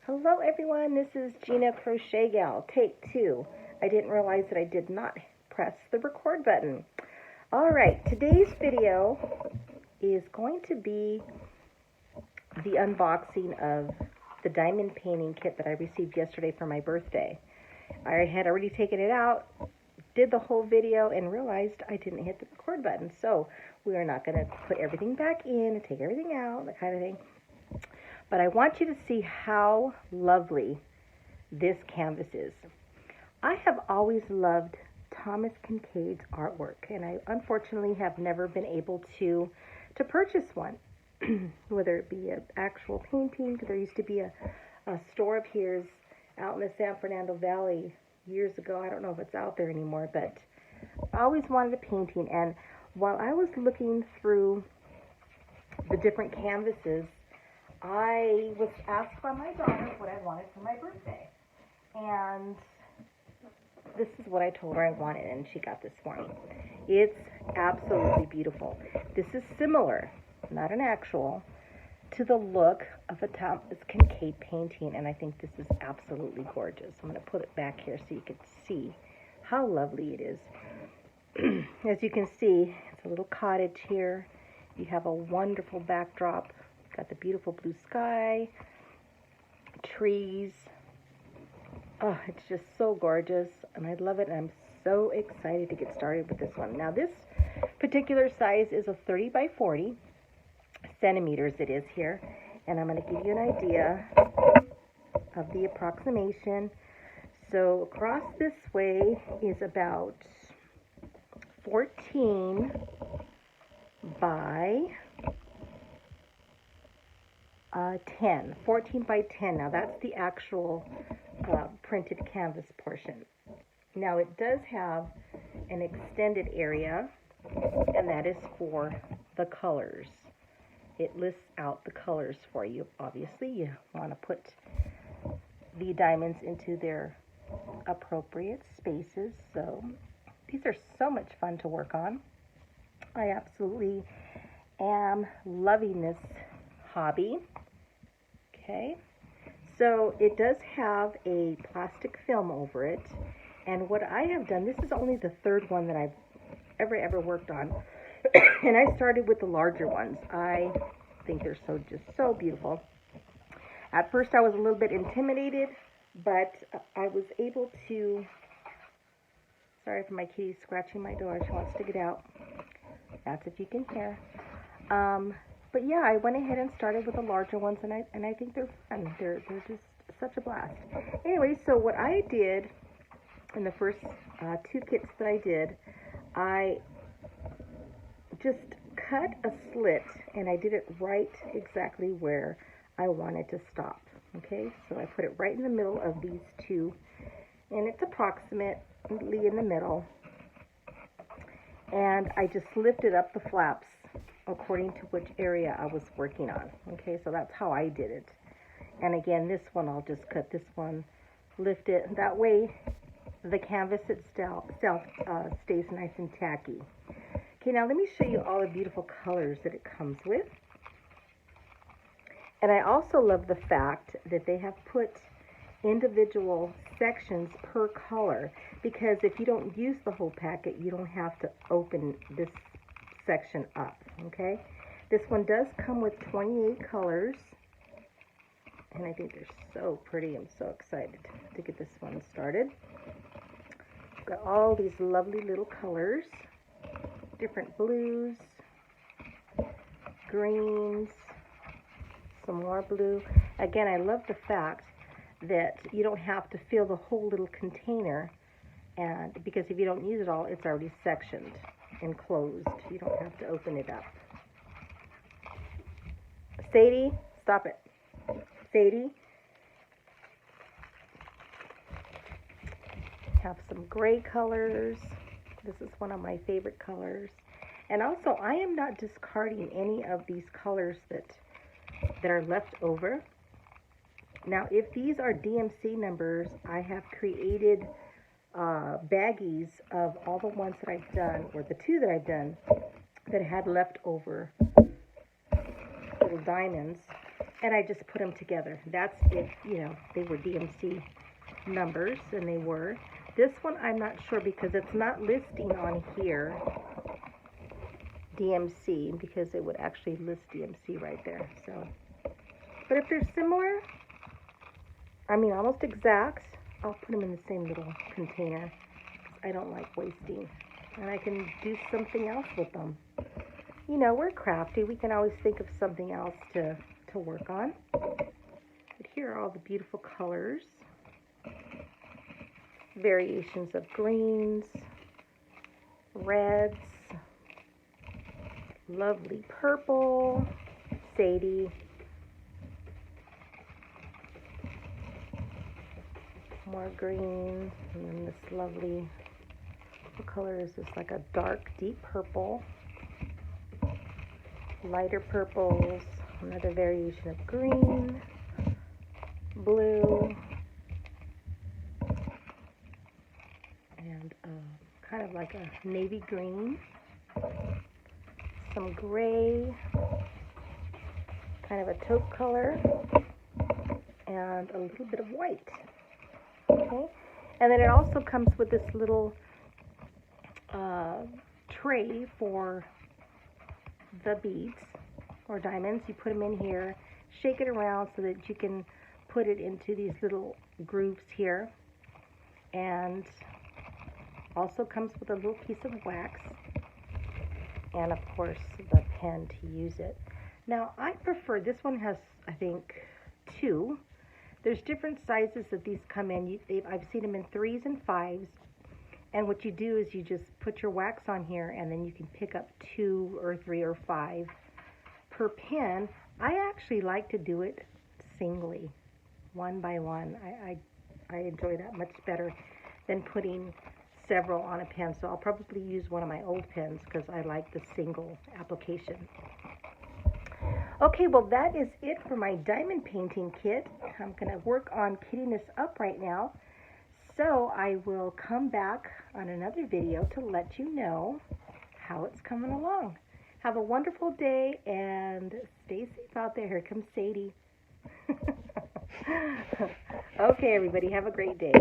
Hello everyone, this is Gina Crochet Gal, take 2. I didn't realize that I did not press the record button. Alright, today's video is going to be the unboxing of the diamond painting kit that I received yesterday for my birthday. I had already taken it out, did the whole video, and realized I didn't hit the record button. So we are not going to put everything back in and take everything out, that kind of thing. But I want you to see how lovely this canvas is. I have always loved Thomas Kincaid's artwork, and I unfortunately have never been able to purchase one, whether it be an actual painting. There used to be a store of his out in the San Fernando Valley years ago. I don't know if it's out there anymore, but I always wanted a painting. And while I was looking through the different canvases, I was asked by my daughter what I wanted for my birthday, and this is what I told her I wanted, and she got this for me. It's absolutely beautiful. This is similar, not an actual, to the look of a Thomas Kincaid painting, and I think this is absolutely gorgeous. I'm going to put it back here so you can see how lovely it is. As you can see, it's a little cottage here. You have a wonderful backdrop. Got the beautiful blue sky, trees. Oh, it's just so gorgeous, and I love it, and I'm so excited to get started with this one. Now, this particular size is a 30 by 40 centimeters it is here, and I'm going to give you an idea of the approximation. So across this way is about 14 by 10, 14 by 10. Now that's the actual printed canvas portion. Now it does have an extended area, and that is for the colors. It lists out the colors for you. Obviously, you want to put the diamonds into their appropriate spaces. So these are so much fun to work on. I absolutely am loving this hobby. Okay, so it does have a plastic film over it, and what I have done, this is only the third one that I've ever worked on, and I started with the larger ones. I think they're just so beautiful. At first I was a little bit intimidated, but I was able to, sorry for my kitty scratching my door, she wants to get out. That's if you can hear. But yeah, I went ahead and started with the larger ones, and I think they're fun. They're just such a blast. Anyway, so what I did in the first 2 kits that I did, I just cut a slit, and I did it right exactly where I wanted to stop. Okay, so I put it right in the middle of these 2, and it's approximately in the middle. And I just lifted up the flaps according to which area I was working on. Okay, so that's how I did it. And again, this one, I'll just cut this one, lift it. That way, the canvas itself stays nice and tacky. Okay, now let me show you all the beautiful colors that it comes with. And I also love the fact that they have put individual sections per color, because if you don't use the whole packet, you don't have to open this section up. Okay, this one does come with 28 colors, and I think they're so pretty. I'm so excited to get this one started. Got all these lovely little colors, different blues, greens, some more blue. Again, I love the fact that you don't have to fill the whole little container, and because if you don't use it all, it's already sectioned and closed. You don't have to open it up. Sadie, stop it. Sadie. Have some gray colors. This is one of my favorite colors. And also, I am not discarding any of these colors that are left over. Now, if these are DMC numbers, I have created baggies of all the ones that I've done, or the 2 that I've done, that had leftover little diamonds. and I just put them together. That's if, you know, they were DMC numbers, and they were. This one I'm not sure because it's not listing on here DMC, because it would actually list DMC right there. So, but if they're similar, I mean almost exact, I'll put them in the same little container. I don't like wasting, and I can do something else with them. You know, we're crafty. We can always think of something else to work on. But here are all the beautiful colors. Variations of greens, reds, lovely purple, Sadie, more green, and then this lovely, what color is this? Like a dark, deep purple, lighter purples, another variation of green, blue, and kind of like a navy green, some gray, kind of a taupe color, and a little bit of white. Okay, and then it also comes with this little tray for the beads or diamonds. You put them in here, shake it around so that you can put it into these little grooves here, and also comes with a little piece of wax, and of course the pen to use it. Now I prefer, this one has, I think, 2. There's different sizes that these come in. I've seen them in 3s and 5s, and what you do is you just put your wax on here, and then you can pick up 2 or 3 or 5 per pen. I actually like to do it singly, one by one. I enjoy that much better than putting several on a pen. So I'll probably use one of my old pens because I like the single application. Okay, well that is it for my diamond painting kit. I'm going to work on kitting this up right now. So I will come back on another video to let you know how it's coming along. Have a wonderful day and stay safe out there. Here comes Sadie. Okay, everybody, have a great day.